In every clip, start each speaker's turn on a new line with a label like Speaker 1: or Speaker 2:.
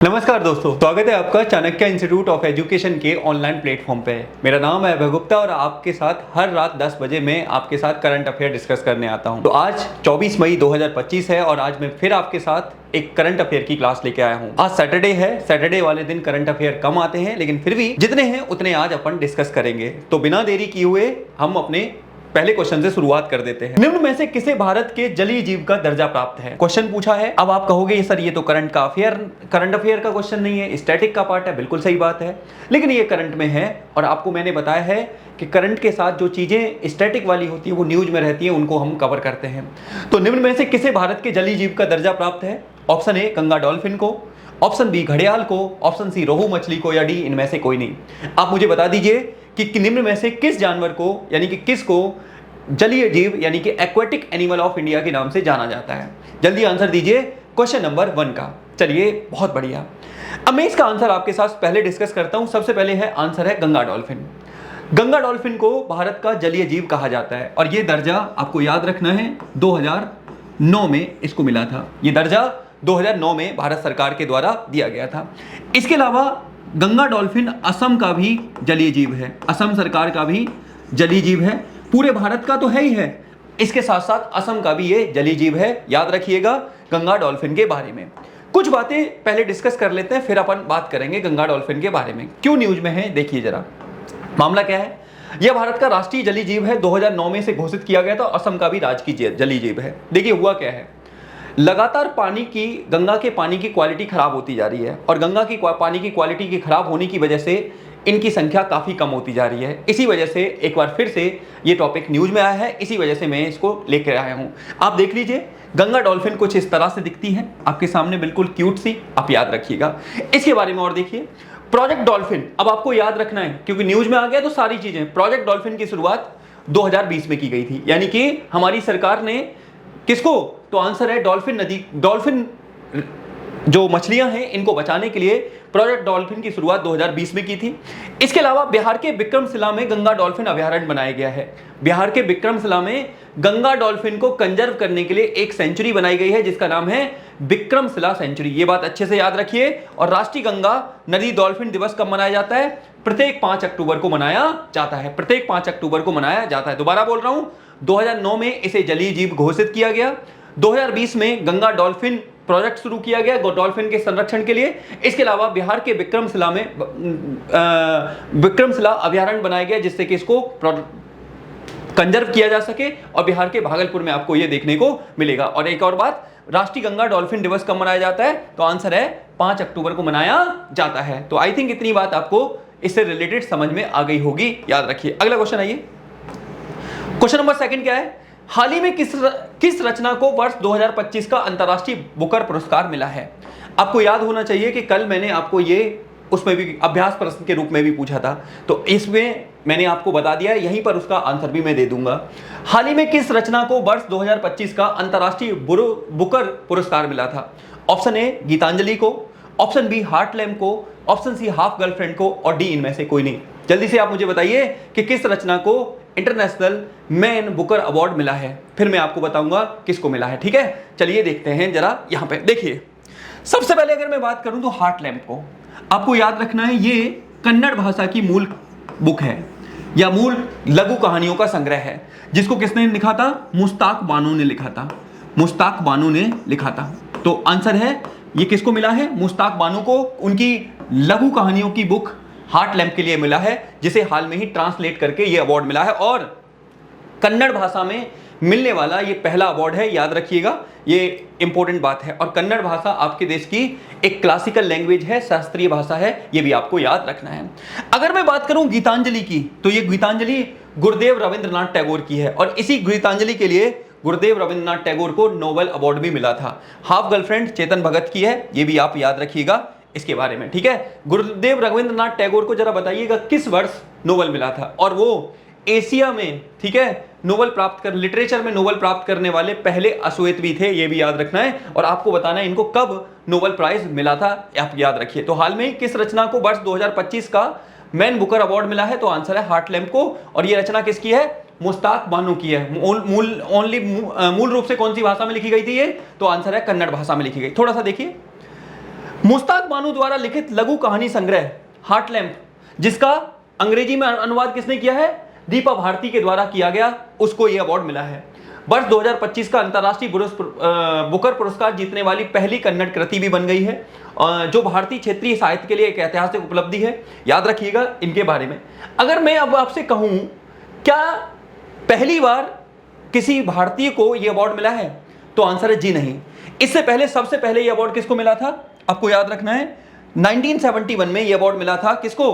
Speaker 1: नमस्कार दोस्तों, स्वागत है आपका चाणक्य इंस्टीट्यूट ऑफ एजुकेशन के ऑनलाइन प्लेटफॉर्म पे। मेरा नाम है अभय गुप्ता और आपके साथ हर रात 10 बजे मैं आपके साथ करंट अफेयर डिस्कस करने आता हूं। तो आज 24 मई 2025 है और आज मैं फिर आपके साथ एक करंट अफेयर की क्लास लेके आया हूं। आज सैटरडे है, सैटरडे वाले दिन करंट अफेयर कम आते हैं, लेकिन फिर भी जितने हैं उतने आज अपन डिस्कस करेंगे। तो बिना देरी किए हुए हम अपने पहले क्वेश्चन से शुरुआत कर देते हैं। निम्न में से किसे भारत के जलीय जीव का दर्जा प्राप्त है? क्वेश्चन पूछा है। अब आप कहोगे सर ये तो करंट अफेयर का क्वेश्चन नहीं है, स्टैटिक का पार्ट है। बिल्कुल सही बात है, लेकिन ये करंट में है और आपको मैंने बताया है कि करंट के साथ जो चीजें स्टैटिक वाली होती है वो न्यूज में रहती है, उनको हम कवर करते हैं। तो निम्न में से किसे भारत के जलीय जीव का दर्जा प्राप्त है? ऑप्शन ए गंगा डॉल्फिन को, ऑप्शन बी घड़ियाल को, ऑप्शन सी रोहू मछली को, या डी इनमें से कोई नहीं। आप मुझे बता दीजिए कि निम्न में से किस जानवर को यानी कि किसको जलीय जीव यानी कि एक्वेटिक एनिमल ऑफ इंडिया के नाम से जाना जाता है? जल्दी आंसर दीजिए क्वेश्चन नंबर 1 का। चलिए, बहुत बढ़िया। अब मैं इसका आंसर आपके साथ पहले डिस्कस करता हूं। सबसे पहले है आंसर है गंगा डॉल्फिन। गंगा डॉल्फिन को भारत का जलीय जीव कहा जाता है और यह दर्जा आपको याद रखना है 2009 में इसको मिला था। यह दर्जा 2009 में भारत सरकार के द्वारा दिया गया था। इसके अलावा गंगा डॉल्फिन असम का भी जलीय जीव है, असम सरकार का भी जलीय जीव है। पूरे भारत का तो है ही है, इसके साथ साथ असम का भी ये जलीय जीव है। याद रखिएगा गंगा डॉल्फिन के बारे में। कुछ बातें पहले डिस्कस कर लेते हैं, फिर अपन बात करेंगे गंगा डॉल्फिन के बारे में। क्यों न्यूज में है देखिए जरा, मामला क्या है। यह भारत का राष्ट्रीय जलीय जीव है, 2009 में से घोषित किया गया था। असम का भी राजकीय जलीय जीव है। देखिए हुआ क्या है, लगातार गंगा के पानी की क्वालिटी खराब होती जा रही है और गंगा की पानी की क्वालिटी की खराब होने की वजह से इनकी संख्या काफी कम होती जा रही है। इसी वजह से एक बार फिर से ये टॉपिक न्यूज में आया है, इसी वजह से मैं इसको लेकर आया हूं। आप देख लीजिए, गंगा डॉल्फिन कुछ इस तरह से दिखती है आपके सामने, बिल्कुल क्यूट सी। आप याद रखिएगा इसके बारे में। और देखिए प्रोजेक्ट डॉल्फिन, अब आपको याद रखना है क्योंकि न्यूज में आ गया तो सारी चीजें। प्रोजेक्ट डॉल्फिन की शुरुआत 2020 में की गई थी, यानी कि हमारी सरकार ने किसको, तो आंसर है डॉल्फिन जो मछलियां हैं इनको बचाने के लिए प्रोजेक्ट डॉल्फिन की शुरुआत 2020 में की थी। इसके अलावा बिहार के विक्रमशिला में गंगा डॉल्फिन अभयारण्य बनाया गया है। बिहार के विक्रमशिला में गंगा डॉल्फिन को कंजर्व करने के लिए एक सेंचुरी बनाई गई है जिसका नाम है विक्रमशिला सेंचुरी। ये बात अच्छे से याद रखिए। और राष्ट्रीय गंगा नदी डॉल्फिन दिवस कब मनाया जाता है? प्रत्येक 5 अक्टूबर को मनाया जाता है। प्रत्येक 5 अक्टूबर को मनाया जाता है। दोबारा बोल रहा हूं, 2009 में इसे जलीय जीव घोषित किया गया। 2020 में गंगा डॉल्फिन प्रोजेक्ट शुरू किया गया डॉल्फिन के संरक्षण के लिए। इसके अलावा बिहार के विक्रमशिला में विक्रमशिला अभयारण्य बनाया गया जिससे कि इसको कंजर्व किया जा सके और बिहार के भागलपुर में आपको यह देखने को मिलेगा। और एक और बात, राष्ट्रीय गंगा डॉल्फिन दिवस कब मनाया जाता है? तो आंसर है 5 अक्टूबर को मनाया जाता है। तो आई थिंक इतनी बात आपको इससे रिलेटेड समझ में आ गई होगी। याद रखिए। अगला क्वेश्चन आइए, क्वेश्चन नंबर 2 क्या है? हाल ही में किस रचना को वर्ष 2025 का अंतर्राष्ट्रीय बुकर पुरस्कार मिला है? आपको याद होना चाहिए कि कल मैंने आपको ये उसमें भी अभ्यास प्रश्न के रूप में भी पूछा था, तो इसमें मैंने आपको बता दिया है, यहीं पर उसका आंसर भी मैं दे दूंगा। हाल ही में किस रचना को वर्ष 2025 का अंतर्राष्ट्रीय बुकर पुरस्कार मिला था? ऑप्शन ए गीतांजलि को, ऑप्शन बी हार्टलैम को, ऑप्शन सी हाफ गर्लफ्रेंड को, और डी इनमें से कोई नहीं। जल्दी से आप मुझे बताइए कि किस रचना को इंटरनेशनल मैन बुकर अवार्ड मिला है, फिर मैं आपको बताऊंगा किसको मिला है। ठीक है, चलिए देखते हैं जरा। यहां पे देखिए, सबसे पहले अगर मैं बात करूं तो हार्टलैम को आपको याद रखना है। ये कन्नड़ भाषा की मूल बुक है या मूल लघु कहानियों का संग्रह है, जिसको किसने लिखा था? मुश्ताक बानो ने लिखा था। मुश्ताक बानो ने लिखा था। तो आंसर है ये किसको मिला है? मुश्ताक बानो को। उनकी लघु कहानियों की बुक हार्टलैम के लिए मिला है, जिसे हाल में ही ट्रांसलेट करके ये अवार्ड मिला है और कन्नड़ भाषा में मिलने वाला ये पहला अवार्ड है। याद रखिएगा, ये इंपॉर्टेंट बात है। और कन्नड़ भाषा आपके देश की एक क्लासिकल लैंग्वेज है, शास्त्रीय भाषा है, ये भी आपको याद रखना है। अगर मैं बात करूं गीतांजलि की, तो ये गीतांजलि गुरुदेव रविंद्रनाथ टैगोर की है और इसी गीतांजलि के लिए गुरुदेव रविंद्रनाथ टैगोर को नोबेल अवार्ड भी मिला था। हाफ गर्लफ्रेंड चेतन भगत की है, ये भी आप याद रखिएगा इसके बारे में। ठीक है, गुरुदेव रविंद्रनाथ टैगोर को जरा बताइएगा किस वर्ष नोबेल मिला था, और वो एशिया में, ठीक है, लिटरेचर में नोबेल प्राप्त करने वाले पहले अश्वेत भी थे, ये भी याद रखना है। और आपको बताना है इनको कब नोबेल प्राइज मिला था, आप याद रखिए। तो हाल में किस रचना को वर्ष 2025 का मैन बुकर अवार्ड मिला है? तो आंसर है हार्टलैम को। और ये रचना किसकी है? मुश्ताक बानो की है। मूल रूप से कौन सी भाषा में लिखी गई थी ये? तो आंसर है कन्नड़ भाषा में लिखी गई। थोड़ा सा देखिए, मुश्ताक बानू द्वारा लिखित लघु कहानी संग्रह हार्ट लैम्प, जिसका अंग्रेजी में अनुवाद किसने किया है? दीपा भारती के द्वारा किया गया, उसको यह अवार्ड मिला है। वर्ष 2025 का अंतर्राष्ट्रीय बुकर पुरस्कार जीतने वाली पहली कन्नड़ कृति भी बन गई है, जो भारतीय क्षेत्रीय साहित्य के लिए एक ऐतिहासिक उपलब्धि है। याद रखिएगा इनके बारे में। अगर मैं अब आपसे कहूं, क्या पहली बार किसी भारतीय को यह अवार्ड मिला है, तो आंसर है जी नहीं। इससे पहले सबसे पहले यह अवार्ड किसको मिला था? आपको याद रखना है 1971 में यह अवार्ड मिला था किसको?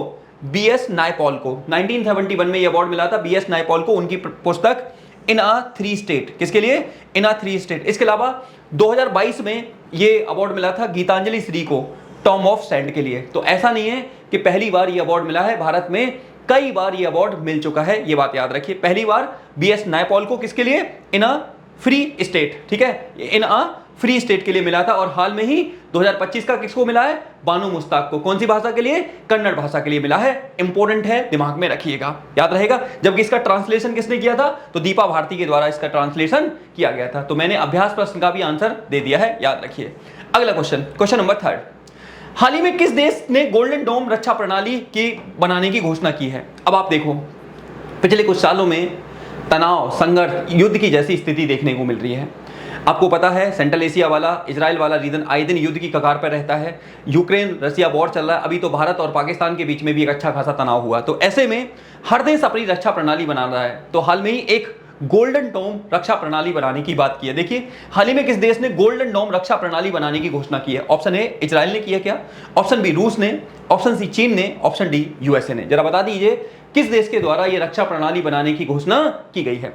Speaker 1: बीएस नायपॉल को। 1971 में यह अवार्ड मिला था बीएस नायपॉल को, उनकी पुस्तक इन अ थ्री स्टेट। किसके लिए? इन अ थ्री स्टेट। इसके अलावा 2022 में यह अवार्ड मिला था गीतांजलि श्री को, टॉम ऑफ सैंड के लिए। तो ऐसा नहीं है कि पहली बार यह अवार्ड मिला है, भारत में कई बार यह अवार्ड मिल चुका है, यह बात याद रखिए। पहली बार बीएस नायपॉल को किसके लिए? इन अ फ्री स्टेट, ठीक है, इन अ फ्री स्टेट के लिए मिला था। और हाल में ही 2025 का किसको मिला है? बानू मुश्ताक को। कौन सी भाषा के लिए? कन्नड़ भाषा के लिए मिला है। इंपॉर्टेंट है, दिमाग में रखिएगा, याद रहेगा। जबकि इसका ट्रांसलेशन किसने किया था? तो दीपा भारती के द्वारा इसका ट्रांसलेशन किया गया था। तो मैंने अभ्यास प्रश्न का भी आंसर दे दिया है, याद रखिए। अगला क्वेश्चन नंबर 3। हाल ही में किस देश ने गोल्डन डोम रक्षा प्रणाली की बनाने की घोषणा की है? अब आप देखो, पिछले कुछ सालों में तनाव, संघर्ष, युद्ध की जैसी स्थिति देखने को मिल रही है। आपको पता है सेंट्रल एशिया वाला, इजराइल वाला रीजन आए दिन युद्ध की कगार पर रहता है। यूक्रेन रसिया वॉर चल रहा है, अभी तो भारत और पाकिस्तान के बीच में भी एक अच्छा खासा तनाव हुआ। तो ऐसे में हर देश अपनी रक्षा प्रणाली बना रहा है। तो हाल में ही एक गोल्डन डोम रक्षा प्रणाली बनाने की बात की है। देखिए हाल ही में किस देश ने गोल्डन डोम रक्षा प्रणाली बनाने की घोषणा की है? ऑप्शन ए इजराइल ने किया क्या? ऑप्शन बी रूस ने, ऑप्शन सी चीन ने, ऑप्शन डी यूएसए ने। जरा बता दीजिए किस देश के द्वारा यह रक्षा प्रणाली बनाने की घोषणा की गई है।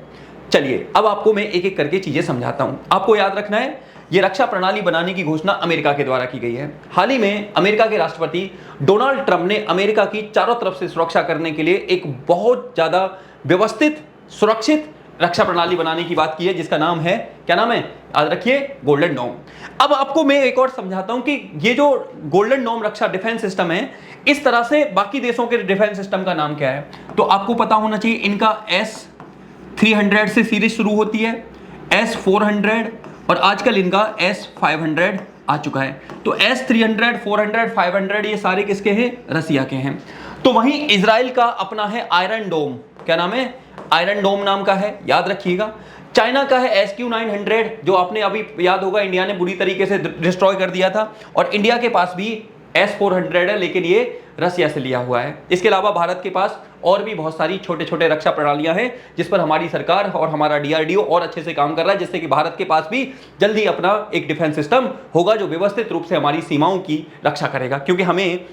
Speaker 1: चलिए अब आपको मैं एक एक करके चीजें समझाता हूं। आपको याद रखना है यह रक्षा प्रणाली बनाने की घोषणा अमेरिका के द्वारा की गई है। हाल ही में अमेरिका के राष्ट्रपति डोनाल्ड ट्रंप ने अमेरिका की चारों तरफ से सुरक्षा करने के लिए एक बहुत ज्यादा व्यवस्थित, सुरक्षित रक्षा प्रणाली बनाने की बात की है, जिसका नाम है, क्या नाम है? याद रखिए, गोल्डन डोम। अब आपको मैं एक और समझाता हूं कि ये जो गोल्डन डोम रक्षा डिफेंस सिस्टम है, इस तरह से बाकी देशों के डिफेंस सिस्टम का नाम क्या है? तो आपको पता होना चाहिए, इनका S-300 से सीरीज शुरू होती है, S-400 और आजकल इनका S-500 आ चुका है। तो S-300, 400, 500 ये सारे किसके हैं? रसिया के हैं। तो वहीं इजराइल का अपना है आयरन डोम। क्या नाम है? आयरन डोम नाम का है, याद रखिएगा। चाइना का है SQ-900, जो आपने अभी याद होगा इंडिया ने बुरी तरीके से डिस्ट्रॉय कर दिया था। और इंडिया के पास भी S-400 है, लेकिन ये रसिया से लिया हुआ है। इसके अलावा भारत के पास और भी बहुत सारी छोटे छोटे रक्षा प्रणालियां हैं, जिस पर हमारी सरकार और हमारा DRDO और अच्छे से काम कर रहा है, जिससे कि भारत के पास भी जल्दी अपना एक डिफेंस सिस्टम होगा जो व्यवस्थित रूप से हमारी सीमाओं की रक्षा करेगा। क्योंकि हमें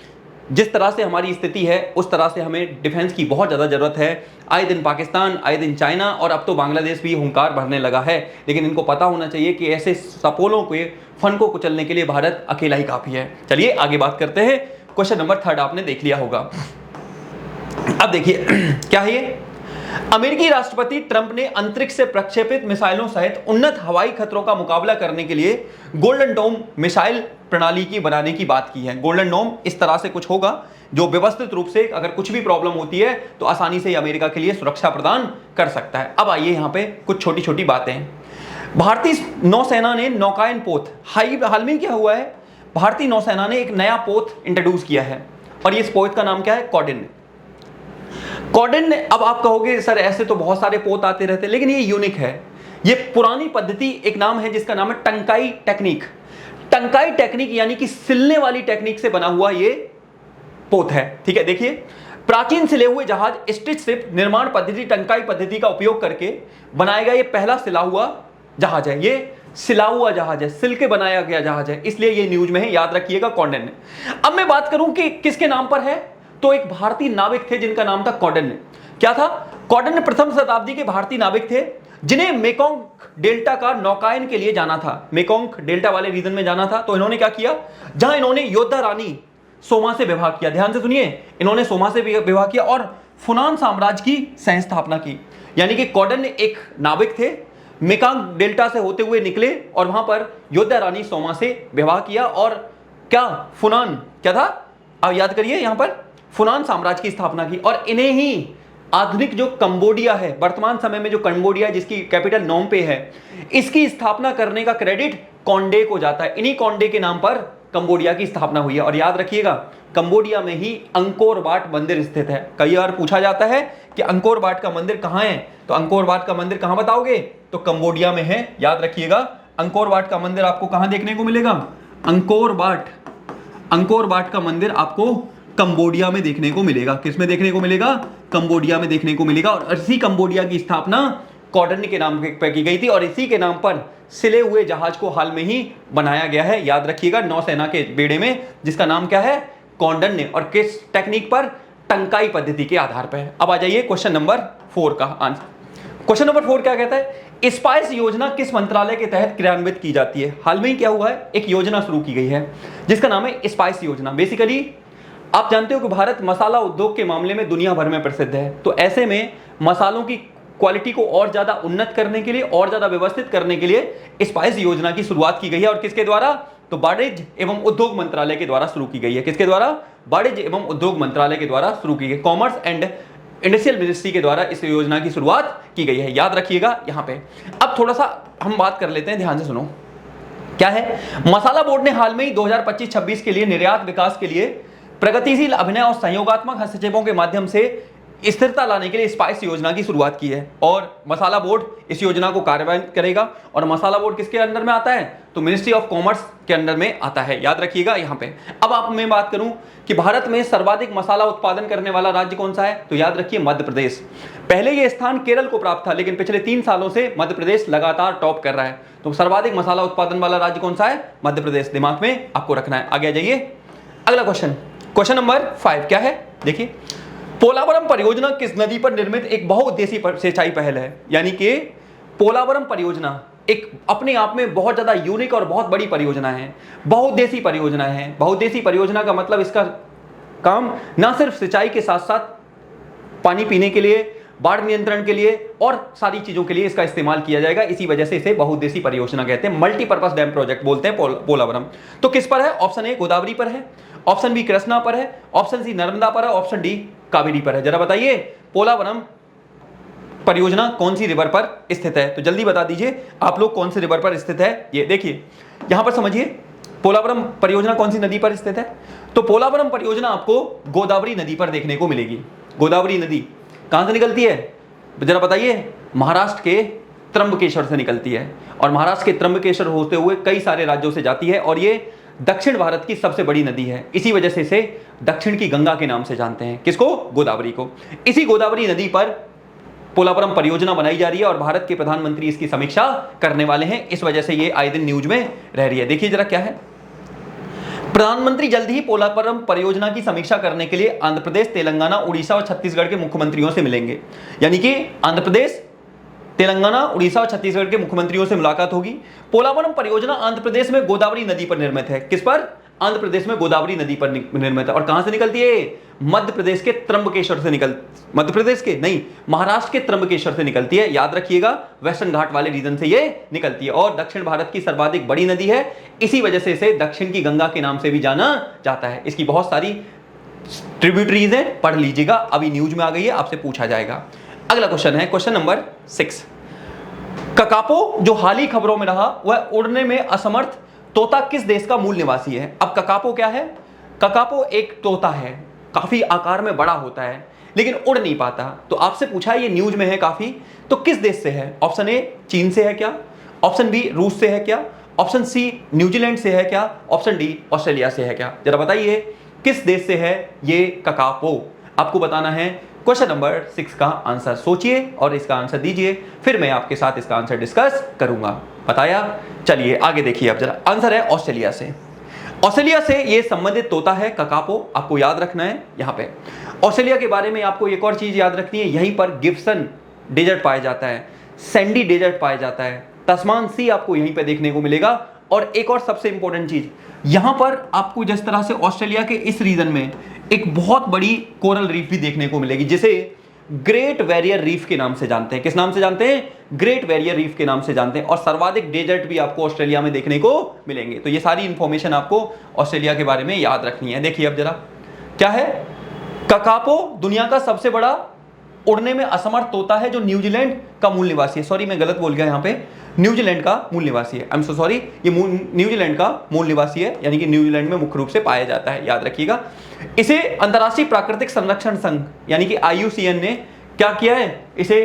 Speaker 1: जिस तरह से हमारी स्थिति है, उस तरह से हमें डिफेंस की बहुत ज़्यादा ज़रूरत है। आए दिन पाकिस्तान, आए दिन चाइना और अब तो बांग्लादेश भी हुंकार भरने लगा है। लेकिन इनको पता होना चाहिए कि ऐसे सपोलों के फन को कुचलने के लिए भारत अकेला ही काफ़ी है। चलिए आगे बात करते हैं। क्वेश्चन नंबर 3 आपने देख लिया होगा। अब देखिए क्या है ये? अमेरिकी राष्ट्रपति ट्रंप ने अंतरिक्ष से प्रक्षेपित मिसाइलों सहित उन्नत हवाई खतरों का मुकाबला करने के लिए गोल्डन डोम मिसाइल प्रणाली की बनाने की बात की है। गोल्डन डोम इस तरह से कुछ होगा जो व्यवस्थित रूप से अगर कुछ भी प्रॉब्लम होती है तो आसानी से अमेरिका के लिए सुरक्षा प्रदान कर सकता है। अब आइए यहाँ पे कुछ छोटी छोटी बातें। भारतीय नौसेना ने नौकायन पोत, हाल में क्या हुआ है? भारतीय नौसेना ने एक नया पोत इंट्रोड्यूस किया है और इस पोत का नाम क्या है? कॉर्डिन। कॉर्डिन। अब आप कहोगे सर ऐसे तो बहुत सारे पोत आते रहते हैं, लेकिन ये यूनिक है। ये पुरानी पद्धति, एक नाम है जिसका नाम है टंकाई टेक्निक। टंकाई टेक्निक यानी कि सिलने वाली टेक्निक से बना हुआ ये पोत है। ठीक है, देखिए प्राचीन सिले हुए जहाज स्टिच शिप निर्माण पद्धति टंकाई पद्धति का उपयोग करके बनाया गया ये पहला सिला हुआ जहाज है। ये सिला हुआ जहाज है, सिल के बनाया गया जहाज है, इसलिए ये न्यूज में है, याद रखिएगा कॉर्डिन। अब मैं बात करूं कि किसके नाम पर है, तो एक भारतीय नाविक थे जिनका नाम था कॉर्डिन। क्या था? कॉर्डिन प्रथम शताब्दी के भारतीय नाविक थे जिन्हें मेकोंग डेल्टा का नौकायन के लिए जाना था। मेकोंग डेल्टा वाले रीजन में जाना था। तो इन्होंने क्या किया? जहां इन्होंने योद्धा रानी सोमा से विवाह किया, ध्यान से सुनिए, इन्होंने सोमा से विवाह किया और फुनान साम्राज्य की सह स्थापना की। यानी कि कॉर्डिन एक नाविक थे, मेकोंग डेल्टा से होते हुए निकले और वहां पर योद्धा रानी सोमा से विवाह किया और क्या फुनान क्या था? अब याद करिए, यहां पर फुनान साम्राज्य की स्थापना की। और इन्हें ही आधुनिक जो कंबोडिया है, वर्तमान समय में जो कंबोडिया जिसकी कैपिटल नोम पे है, इसकी स्थापना करने का क्रेडिट कॉन्डे को जाता है। इन्हीं कॉन्डे के नाम पर कंबोडिया की स्थापना हुई है। और याद रखिएगा, कंबोडिया में ही अंकोर वाट मंदिर स्थित है। कई बार पूछा जाता है कि अंकोर वाट का मंदिर कहां है, तो अंकोर वाट का मंदिर कहां बताओगे, तो कंबोडिया में है। याद रखिएगा, अंकोर वाट का मंदिर आपको कहां देखने को मिलेगा, अंकोर वाट का मंदिर आपको कंबोडिया में देखने को मिलेगा। किस में देखने को मिलेगा, कंबोडिया में देखने को मिलेगा। और इसी कंबोडिया की स्थापना कॉर्डन के नाम पर की गई थी और इसी के नाम पर सिले हुए जहाज को हाल में ही बनाया गया है। याद रखिएगा, नौसेना के बेड़े में, जिसका नाम क्या है, कॉर्डन ने। और किस टेक्निक पर, टंकाई पद्धति के आधार पर है। अब आ जाइए क्वेश्चन नंबर 4 का आंसर। क्वेश्चन नंबर 4 क्या कहता है, स्पाइस योजना किस मंत्रालय के तहत क्रियान्वित की जाती है। हाल में ही क्या हुआ है, एक योजना शुरू की गई है जिसका नाम है स्पाइस योजना। बेसिकली आप जानते हो कि भारत मसाला उद्योग के मामले में दुनिया भर में प्रसिद्ध है। तो ऐसे में मसालों की क्वालिटी को और ज्यादा उन्नत करने के लिए, और ज्यादा व्यवस्थित करने के लिए स्पाइस योजना की शुरुआत की गई है। और किसके द्वारा, तो वाणिज्य एवं उद्योग मंत्रालय के द्वारा शुरू की गई है। किसके द्वारा, वाणिज्य एवं उद्योग मंत्रालय के द्वारा शुरू की गई, कॉमर्स एंड इंडस्ट्रियल मिनिस्ट्री के द्वारा इस योजना की शुरुआत की गई है। याद रखिएगा यहां पे। अब थोड़ा सा हम बात कर लेते हैं, ध्यान से सुनो। क्या है, मसाला बोर्ड ने हाल में ही 2025-26 के लिए निर्यात विकास के लिए प्रगतिशील अभिनय और सहयोगात्मक हस्तक्षेपों के माध्यम से स्थिरता लाने के लिए स्पाइस योजना की शुरुआत की है। और मसाला बोर्ड इस योजना को कार्यान्वित करेगा। और मसाला बोर्ड किसके अंदर में आता है, तो मिनिस्ट्री ऑफ कॉमर्स के अंदर में आता है। याद रखिएगा यहां पे। अब आप मैं बात करूं कि भारत में सर्वाधिक मसाला उत्पादन करने वाला राज्य कौन सा है, तो याद रखिए मध्य प्रदेश। पहले यह स्थान केरल को प्राप्त था, लेकिन पिछले 3 सालों से मध्य प्रदेश लगातार टॉप कर रहा है। तो सर्वाधिक मसाला उत्पादन वाला राज्य कौन सा है, मध्य प्रदेश। दिमाग में आपको रखना है। आगे जाइए, अगला क्वेश्चन, क्वेश्चन नंबर 5 क्या है, देखिए। पोलावरम परियोजना किस नदी पर निर्मित एक बहुउद्देशीय सिंचाई पहल है। यानी कि पोलावरम परियोजना एक अपने आप में बहुत ज्यादा यूनिक और बहुत बड़ी परियोजना है, बहुउद्देशीय परियोजना है। बहुउद्देशीय परियोजना का मतलब इसका काम ना सिर्फ सिंचाई के साथ साथ पानी पीने के लिए, बाढ़ नियंत्रण के लिए और सारी चीजों के लिए इसका इस्तेमाल किया जाएगा। इसी वजह से इसे बहुउद्देशीय परियोजना कहते हैं, मल्टीपर्पज डैम प्रोजेक्ट बोलते हैं पोलावरम। तो किस पर है, ऑप्शन ए गोदावरी पर है, ऑप्शन बी कृष्णा पर है, ऑप्शन सी नर्मदा पर है, ऑप्शन डी कावेरी पर है। जरा बताइए पोलावरम परियोजना कौन सी रिवर पर स्थित है, तो जल्दी बता दीजिए आप लोग कौन सी रिवर पर स्थित है। ये देखिए यहां पर समझिए, पोलावरम परियोजना कौन सी नदी पर स्थित है, तो पोलावरम परियोजना आपको गोदावरी नदी पर देखने को मिलेगी। गोदावरी नदी कहां से निकलती है, जरा बताइए, महाराष्ट्र के त्र्यंबकेश्वर से निकलती है। और महाराष्ट्र के त्र्यंबकेश्वर होते हुए कई सारे राज्यों से जाती है और ये दक्षिण भारत की सबसे बड़ी नदी है। इसी वजह से इसे दक्षिण की गंगा के नाम से जानते हैं। किसको, गोदावरी को। इसी गोदावरी नदी पर पोलावरम परियोजना बनाई जा रही है और भारत के प्रधानमंत्री इसकी समीक्षा करने वाले हैं। इस वजह से ये आए दिन न्यूज में रह रही है। देखिए जरा क्या है, प्रधानमंत्री जल्द ही पोलावरम परियोजना की समीक्षा करने के लिए आंध्र प्रदेश, तेलंगाना, उड़ीसा और छत्तीसगढ़ के मुख्यमंत्रियों से मिलेंगे। यानी कि आंध्र प्रदेश, तेलंगाना, उड़ीसा और छत्तीसगढ़ के मुख्यमंत्रियों से मुलाकात होगी। पोलावरम परियोजना आंध्र प्रदेश में गोदावरी नदी पर निर्मित है। किस पर, आंध्र प्रदेश में गोदावरी नदी पर निर्मित है। और कहां से निकलती है, मध्य प्रदेश के त्र्यंबकेश्वर से मध्य प्रदेश के नहीं, महाराष्ट्र के त्र्यंबकेश्वर से निकलती है। याद रखिएगा, वेस्टर्न घाट वाले रीजन से ये निकलती है और दक्षिण भारत की सर्वाधिक बड़ी नदी है। इसी वजह से इसे दक्षिण की गंगा के नाम से भी जाना जाता है। इसकी बहुत सारी ट्रिब्यूटरीज हैं, पढ़ लीजिएगा, अभी न्यूज में आ गई है, आपसे पूछा जाएगा। अगला क्वेश्चन है क्वेश्चन नंबर 6। ककापो जो हाल ही खबरों में रहा, वह उड़ने में असमर्थ तोता किस देश का मूल निवासी है। अब ककापो क्या है, ककापो एक तोता है, काफी आकार में बड़ा होता है लेकिन उड़ नहीं पाता। तो आपसे पूछा है, ये न्यूज में है काफी, तो किस देश से है। ऑप्शन ए चीन से है क्या, ऑप्शन बी रूस से है क्या, ऑप्शन सी न्यूजीलैंड से है क्या, ऑप्शन डी ऑस्ट्रेलिया से है क्या। जरा बताइए किस देश से है ये ककापो, आपको बताना है। क्वेश्चन नंबर 6 का आंसर सोचिए और इसका आंसर दीजिए, फिर मैं आपके साथ इसका आंसर डिस्कस करूंगा। बताया, चलिए आगे देखिए। अब जरा आंसर है ऑस्ट्रेलिया से। ऑस्ट्रेलिया से ये संबंधित तोता है ककापो, आपको याद रखना है। यहाँ पे ऑस्ट्रेलिया के बारे में आपको एक और चीज याद रखनी है, यहीं पर गिब्सन डेजर्ट पाया जाता है, सैंडी डेजर्ट पाया जाता है, तस्मान सी आपको यहीं पे देखने को मिलेगा। और एक और सबसे इंपॉर्टेंट चीज, यहां पर आपको जिस तरह से ऑस्ट्रेलिया के इस रीजन में एक बहुत बड़ी कोरल रीफ भी देखने को मिलेगी, जिसे ग्रेट बैरियर रीफ के नाम से जानते हैं। किस नाम से जानते हैं, ग्रेट बैरियर रीफ के नाम से जानते हैं। और सर्वाधिक डेजर्ट भी आपको ऑस्ट्रेलिया में देखने को मिलेंगे। तो ये सारी इंफॉर्मेशन आपको ऑस्ट्रेलिया के बारे में याद रखनी है। देखिए अब जरा क्या है, ककापो दुनिया का सबसे बड़ा उड़ने में असमर्थ तोता है जो न्यूजीलैंड का मूल निवासी है। सॉरी मैं गलत बोल गया यहाँ पे, न्यूजीलैंड का मूल निवासी है। आई एम सो सॉरी, ये न्यूजीलैंड का मूल निवासी है, यानी कि न्यूजीलैंड में मुख्य रूप से पाया जाता है, याद रखिएगा। इसे अंतर्राष्ट्रीय प्राकृतिक संरक्षण संघ यानी कि IUCN ने क्या किया है, इसे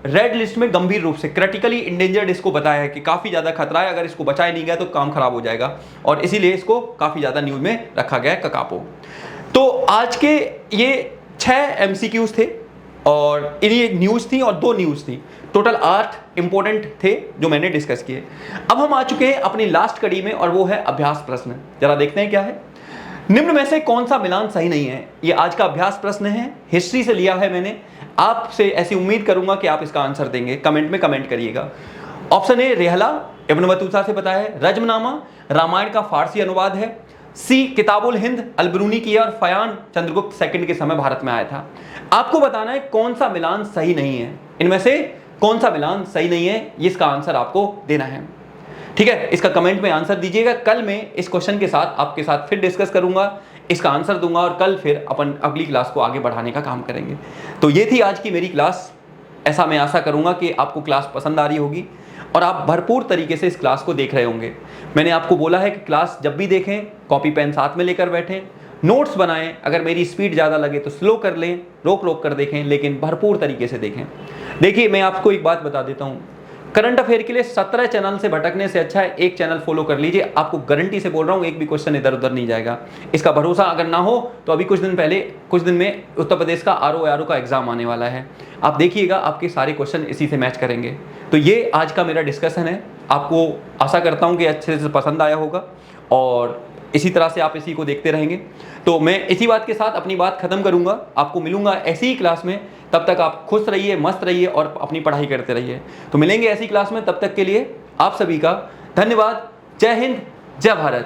Speaker 1: रेड लिस्ट में गंभीर रूप से क्रिटिकली इंडेंजर्ड इसको बताया है कि काफी ज्यादा खतरा है, अगर इसको बचाया नहीं गया तो काम खराब हो जाएगा, और इसीलिए इसको काफी ज्यादा न्यूज में रखा गया है ककापो। तो आज के ये 6 MCQs थे और इन्हीं न्यूज थी और 2 न्यूज थी, टोटल 8 इंपॉर्टेंट थे जो मैंने डिस्कस किए। अब हम आ चुके हैं अपनी लास्ट कड़ी में और वो है अभ्यास प्रश्न। जरा देखते हैं क्या है। निम्न में से कौन सा मिलान सही नहीं है, ये आज का अभ्यास प्रश्न है, हिस्ट्री से लिया है मैंने। आपसे ऐसी उम्मीद करूंगा कि आप इसका आंसर देंगे, कमेंट में कमेंट करिएगा। Option A Rihla Ibn Battuta से पता है, रजमनामा रामायण का फारसी अनुवाद है, सी किताबुल हिंद अलबरूनी की और फयान चंद्रगुप्त सेकंड के समय भारत में आया था। आपको बताना है कौन सा मिलान सही नहीं है, इनमें से कौन सा मिलान सही नहीं है, इसका आंसर आपको देना है। ठीक है, इसका कमेंट में आंसर दीजिएगा। कल मैं इस क्वेश्चन के साथ आपके साथ फिर डिस्कस करूंगा, इसका आंसर दूंगा और कल फिर अपन अगली क्लास को आगे बढ़ाने का काम करेंगे। तो ये थी आज की मेरी क्लास। ऐसा मैं आशा करूंगा कि आपको क्लास पसंद आ रही होगी और आप भरपूर तरीके से इस क्लास को देख रहे होंगे। मैंने आपको बोला है कि क्लास जब भी देखें कॉपी पेन साथ में लेकर बैठें, नोट्स बनाएं, अगर मेरी स्पीड ज़्यादा लगे तो स्लो कर लें, रोक रोक कर देखें, लेकिन भरपूर तरीके से देखें। देखिए, मैं आपको एक बात बता देता हूँ, करंट अफेयर के लिए 17 चैनल से भटकने से अच्छा है एक चैनल फॉलो कर लीजिए। आपको गारंटी से बोल रहा हूँ, एक भी क्वेश्चन इधर उधर नहीं जाएगा। इसका भरोसा अगर ना हो तो अभी कुछ दिन में उत्तर प्रदेश का RO का एग्जाम आने वाला है, आप देखिएगा आपके सारे क्वेश्चन इसी से मैच करेंगे। तो ये आज का मेरा डिस्कशन है, आपको आशा करता हूँ कि अच्छे से पसंद आया होगा और इसी तरह से आप इसी को देखते रहेंगे। तो मैं इसी बात के साथ अपनी बात खत्म करूंगा, आपको मिलूंगा ऐसी ही क्लास में। तब तक आप खुश रहिए, मस्त रहिए और अपनी पढ़ाई करते रहिए। तो मिलेंगे ऐसी क्लास में, तब तक के लिए आप सभी का धन्यवाद। जय हिंद, जय भारत।